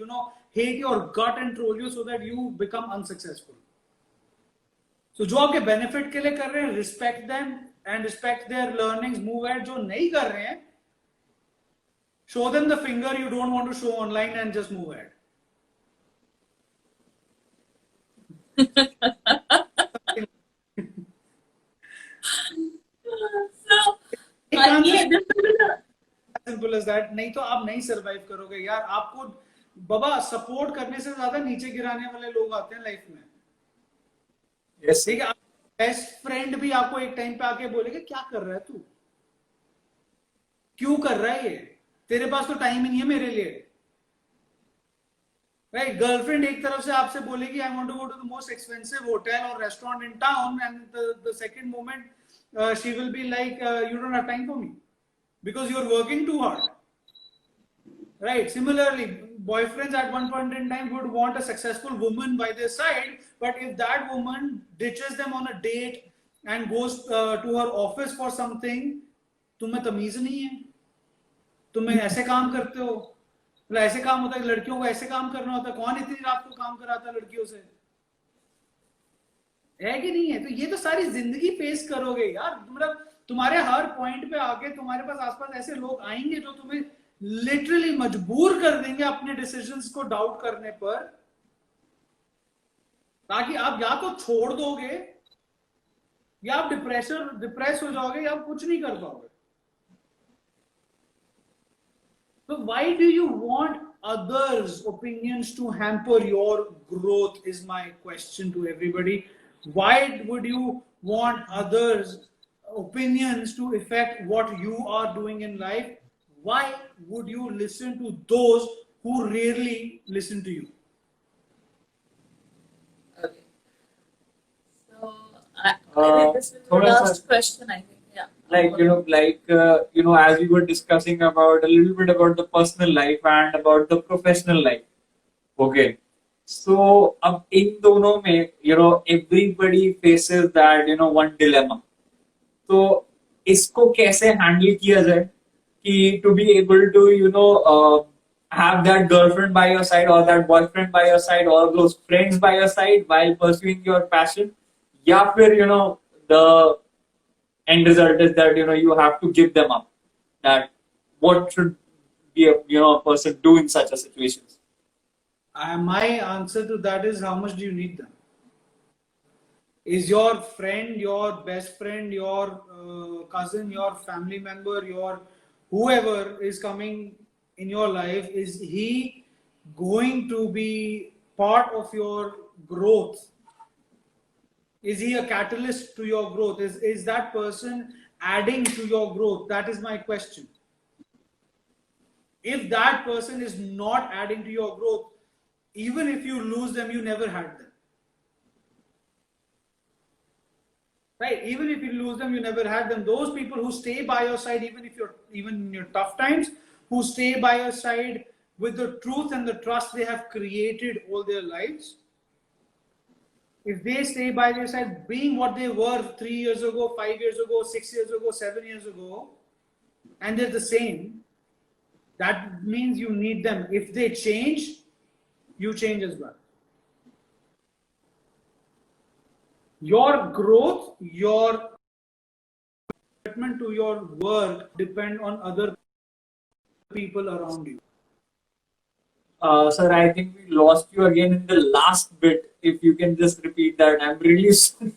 hate your gut and troll you so that you become unsuccessful. So जो आपके benefit के लिए कर रहे हैं, respect them and respect their learnings, move ahead. जो नहीं कर रहे हैं, show them the finger you don't want to show online and just move ahead. So, ये this is Simple as that. नहीं तो आप नहीं survive करोगे यार. आपको बाबा सपोर्ट करने से ज्यादा नीचे गिराने वाले लोग आते हैं लाइफ में. Yes. ठीक है, बेस्ट फ्रेंड भी आपको एक टाइम पे आके बोलेगा क्या कर रहा है तू, क्यों कर रहा है ये, तेरे पास तो टाइम ही नहीं है मेरे लिए. राइट, गर्लफ्रेंड एक तरफ से आपसे बोलेगी I want to go to the most expensive hotel और restaurant in town, and the second moment she will be like you don't have time for me because you are working too hard. Right. Similarly, boyfriends at one point in time would want a successful woman by their side, but if that woman ditches them on a date and goes to her office for something, तुम्हें तमीज नहीं है, तुम्हें ऐसे काम करते हो, मतलब ऐसे काम होता है, लड़कियों को ऐसे काम करना होता है, कौन इतनी रात को काम कराता है लड़कियों से, है कि नहीं है? तो ये तो सारी जिंदगी फेस करोगे यार. मतलब तुम्हारे हर पॉइंट पे आके तुम्हारे पास आसपास ऐसे लोग आएंगे जो तुम्हें लिटरली मजबूर कर देंगे अपने डिसीजंस को डाउट करने पर, ताकि आप या तो छोड़ दोगे, या आप डिप्रेस हो जाओगे, या आप कुछ नहीं कर पाओगे. So why do you want others' opinions to hamper your growth is my question to everybody. Why would you want others' opinions to affect what you are doing in life? Why would you listen to those who rarely listen to you? okay. So, I think this is the थोड़ा सा- last question, I think. Yeah. As we were discussing about a little bit about the personal life and about the professional life. Okay. So अब इन दोनों में everybody faces that one dilemma. तो इसको कैसे handle किया जाए कि to be able to have that girlfriend by your side or that boyfriend by your side or those friends by your side while pursuing your passion, या फिर the end result is that you have to give them up. That what should be a person do in such a situation? My answer to that is, how much do you need them? Is your friend, your best friend, your cousin, your family member, your whoever is coming in your life, is he going to be part of your growth? Is he a catalyst to your growth? Is that person adding to your growth? That is my question. If that person is not adding to your growth, even if you lose them, you never had them. Right? Even if you lose them, you never had them. Those people who stay by your side, even in your tough times, who stay by your side with the truth and the trust they have created all their lives, if they stay by their side, being what they were 3 years ago, 5 years ago, 6 years ago, 7 years ago, and they're the same, that means you need them. If they change, you change as well. Your growth, your commitment to your work depend on other people around you. Sir, I think we lost you again in the last bit. If you can just repeat that, I'm really sorry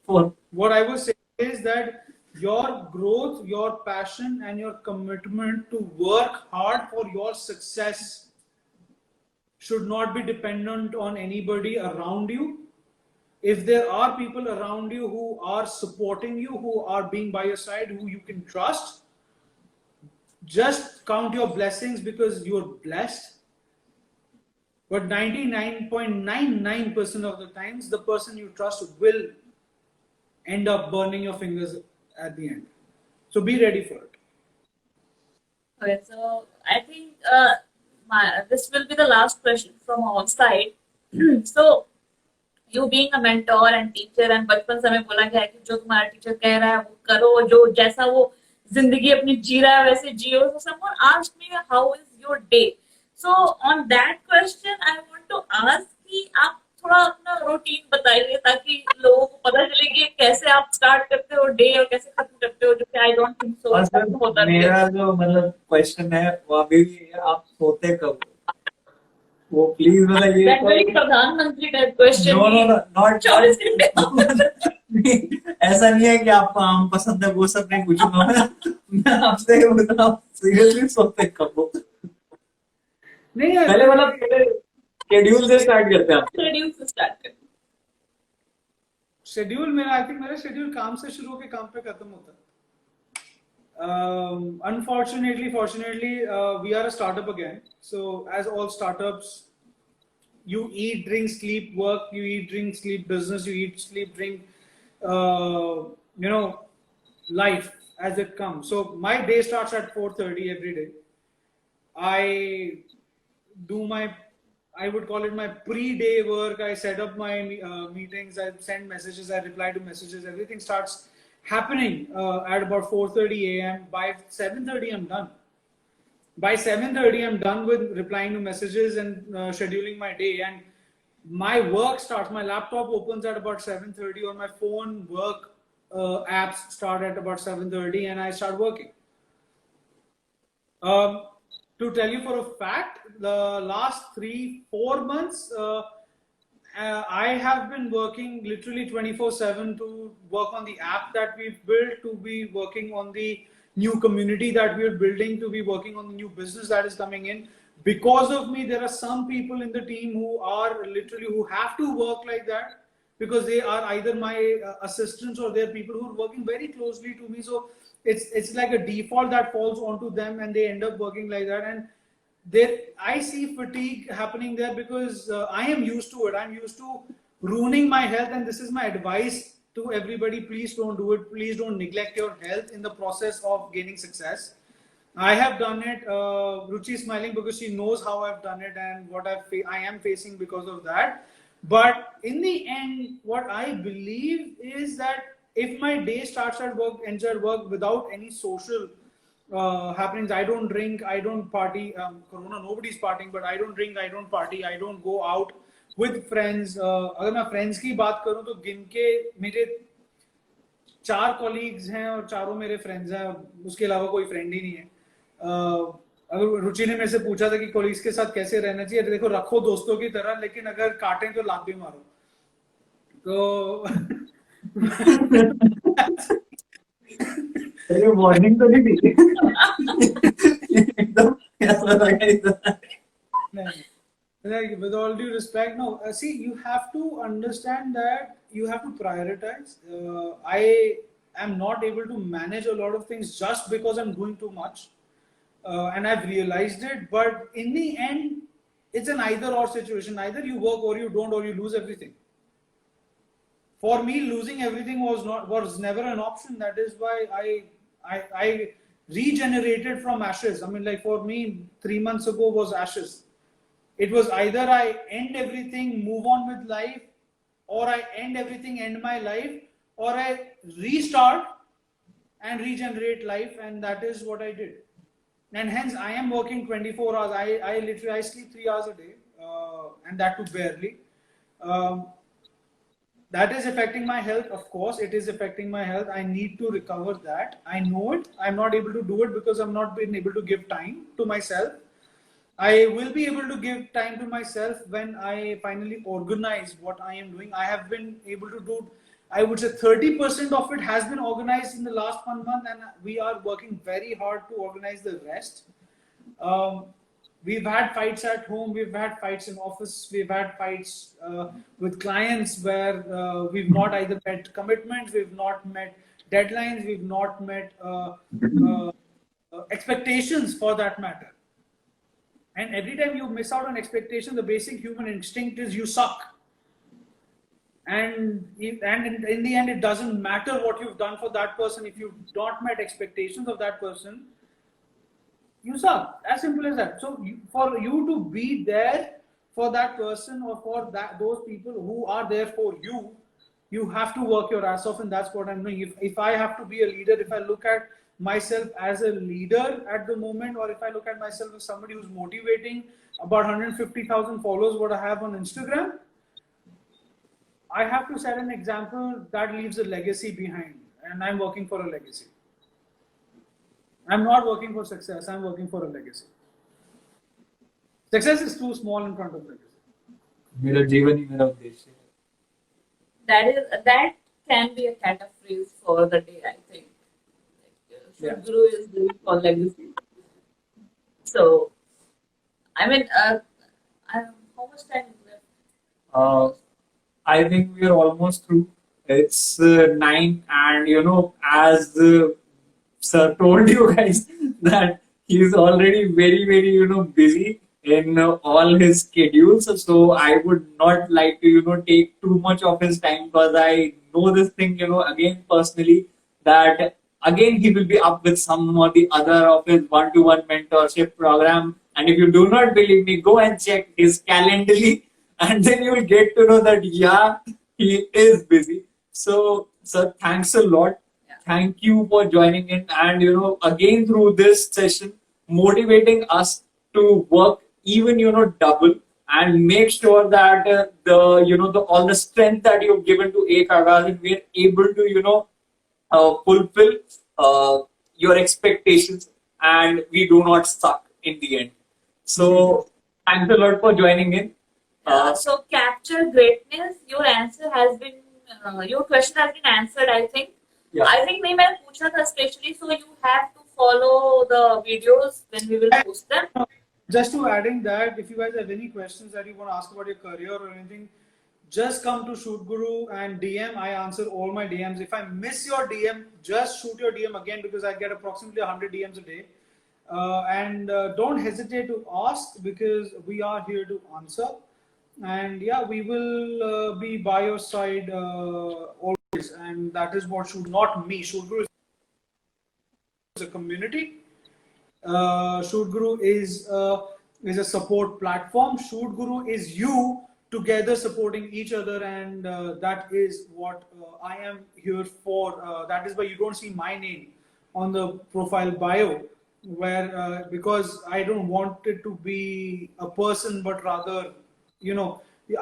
for. What I was saying is that your growth, your passion, and your commitment to work hard for your success should not be dependent on anybody around you. If there are people around you who are supporting you, who are being by your side, who you can trust, just count your blessings because you're blessed. But 99.99% of the times, the person you trust will end up burning your fingers at the end. So be ready for it. Okay, so I think this will be the last question from our side. So, you being a mentor and teacher and बचपन से हमें बोला गया है कि जो तुम्हारा teacher कह रहा है वो करो, जो जैसा वो जिंदगी अपनी जी रहा है वैसे जियो. So someone asked me how is your day. So on that question I want to ask कि आप थोड़ा अपना रूटीन बताइए ताकि लोगों को पता चले कि कैसे आप स्टार्ट करते हो डे और कैसे खत्म करते हो, जो कि आई डोंट थिंक सो और सर, होता नहीं है. मेरा जो मतलब क्वेश्चन है वो अभी भी है, आप सोते कब हो? वो प्लीज बताइए. That very प्रधानमंत्री type question. No no not 24 घंटे ऐसा नहीं है कि आपको आम पसंद है वो सब नहीं पूछूंगा मैं आपसे ये बताऊं सीरियसली सोते कब हो? नहीं यार, पहले मतलब शेड्यूल से स्टार्ट करते हैं आप. शेड्यूल से स्टार्ट करते. शेड्यूल मेरा, आई थिंक मेरा शेड्यूल काम से शुरू होकर काम पे खत्म होता है. Unfortunately, fortunately, we are a startup again. So as all startups, you eat, drink, sleep, work. You eat, drink, sleep, business. You eat, sleep, drink. Life as it comes. So my day starts at 4:30 every day. I do my, I would call it my pre-day work. I set up my meetings. I send messages. I reply to messages. Everything starts happening at about 4:30 a.m. By 7:30 I'm done. By 7:30 I'm done with replying to messages and scheduling my day, and my work starts. My laptop opens at about 7:30, or my phone work apps start at about 7:30, and I start working. To tell you for a fact, the last 3-4 months, I have been working literally 24/7 to work on the app that we've built, to be working on the new community that we're building, to be working on the new business that is coming in. Because of me, there are some people in the team who are literally, who have to work like that, because they are either my assistants or they're people who are working very closely to me. So it's like a default that falls onto them, and they end up working like that. And there, I see fatigue happening there because I am used to it. I'm used to ruining my health, and this is my advice to everybody: please don't do it. Please don't neglect your health in the process of gaining success. I have done it. Ruchi is smiling because she knows how I've done it and what I am facing because of that. But in the end, what I believe is that if my day starts at work, ends at work without any social happenings, I don't drink, I don't party. Corona, nobody's partying, but I don't drink, I don't party, I don't go out with friends. अगर मैं friends की बात करूँ तो गिन के मेरे 4 colleagues हैं और चारों मेरे friends हैं, उसके अलावा कोई friend ही नहीं है. अगर रुचि ने मेरे से पूछा था कि colleagues के साथ कैसे रहना चाहिए, देखो रखो दोस्तों की तरह, लेकिन अगर काटें तो लात भी मारो. तो ये वार्निंग तो नहीं दी एकदम ऐसा लगा इधर. Like, with all due respect, no. See, you have to understand that you have to prioritize. I am not able to manage a lot of things just because I'm doing too much, and I've realized it. But in the end, it's an either-or situation. Either you work or you don't, or you lose everything. For me, losing everything was never an option. That is why I regenerated from ashes. I mean, like, for me, 3 months ago was ashes. It was either I end everything, move on with life, or I end everything, end my life, or I restart and regenerate life, and that is what I did. And hence, I am working 24 hours. I sleep 3 hours a day, and that too barely. that is affecting my health. Of course it is affecting my health. I need to recover that. I know it. I'm not able to do it because I'm not been able to give time to myself. I will be able to give time to myself when I finally organize what I am doing. I have been able to do, I would say 30% of it has been organized in the last 1 month, and we are working very hard to organize the rest. um, we've had fights at home, we've had fights in office, we've had fights with clients where we've not either met commitments, we've not met deadlines, we've not met expectations for that matter. And every time you miss out on expectation, the basic human instinct is you suck. And in the end, it doesn't matter what you've done for that person. If you've not met expectations of that person, you suck. As simple as that. So for you to be there for that person or for those people who are there for you, you have to work your ass off, and that's what I'm doing. If I have to be a leader, if I look at myself as a leader at the moment, or if I look at myself as somebody who's motivating about 150,000 followers, what I have on Instagram, I have to set an example that leaves a legacy behind, and I'm working for a legacy. I'm not working for success, I'm working for a legacy. Success is too small in front of legacy. मेरा जीवन ही मेरा उद्देश्य है. That can be a catchphrase for the day, I think. Yeah. Guru is doing for legacy. So, I mean, how much time is left? I think we are almost through. It's 9, and as sir told you guys that he's already very, very, busy in all his schedules. So I would not like to, take too much of his time, because I know this thing, again personally, that again he will be up with some or the other of his one-to-one mentorship program. And if you do not believe me, go and check his Calendly, and then you will get to know that, yeah, he is busy. So, sir, thanks a lot. Yeah. Thank you for joining in, and again through this session, motivating us to work even double, and make sure that all the strength that you've given to Ek Agaz, we are able to fulfill your expectations, and we do not suck in the end. So thanks a lot for joining in. So capture greatness. Your answer has been, your question has been answered, I think. Yeah. I think नहीं मैंने पूछा था especially, so you have to follow the videos when we will post them. Just to adding that, if you guys have any questions that you want to ask about your career or anything, just come to Shoot Guru and DM. I answer all my DMs. If I miss your DM, just shoot your DM again, because I get approximately 100 DMs a day. And don't hesitate to ask, because we are here to answer. And yeah, we will be by your side always. And that is what Shoot, not me. Shoot Guru is a community. Shoot Guru is a support platform. Shoot Guru is you together supporting each other, and that is what I am here for. That is why you don't see my name on the profile bio, where because I don't want it to be a person, but rather,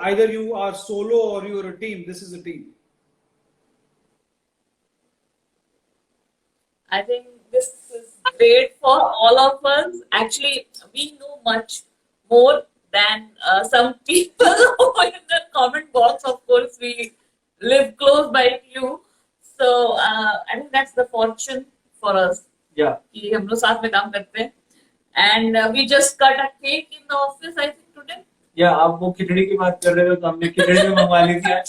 either you are solo or you're a team. This is a team. I think this is great for all of us. Actually, we know much more than some people who in the comment box. Of course, we live close by you. So I think that's the fortune for us. Yeah. कि हम लोग साथ में काम करते हैं. And we just cut a cake in the office, I think, today. या आप वो खिचड़ी की बात कर रहे हो, तो हमने खिचड़ी भी मंगवा ली थी आज.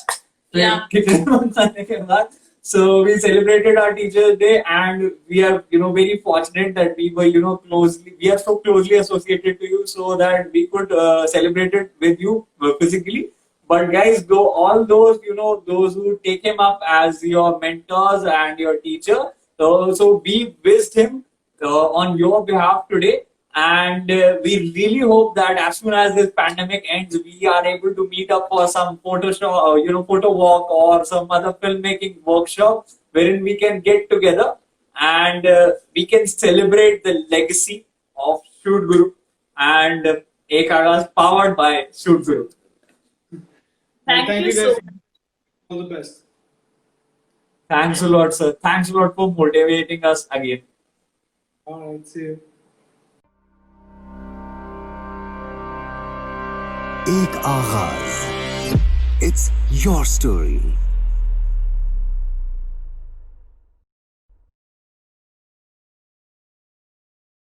Yeah. खिचड़ी मंगवाने के बाद, so we celebrated our Teachers' Day, and we are very fortunate that we were we are so closely associated to you, so that we could celebrate it with you physically. But guys, though all those those who take him up as your mentors and your teacher, so we wished him on your behalf today. And we really hope that as soon as this pandemic ends, we are able to meet up for some photo show, photo walk, or some other filmmaking workshop wherein we can get together and we can celebrate the legacy of Shoot Guru and Ek Agaz, powered by Shoot Guru. Thank you guys. so much. All the best. Thanks a lot, sir. Thanks a lot for motivating us again. All right, see you. एक आगाज, it's your story.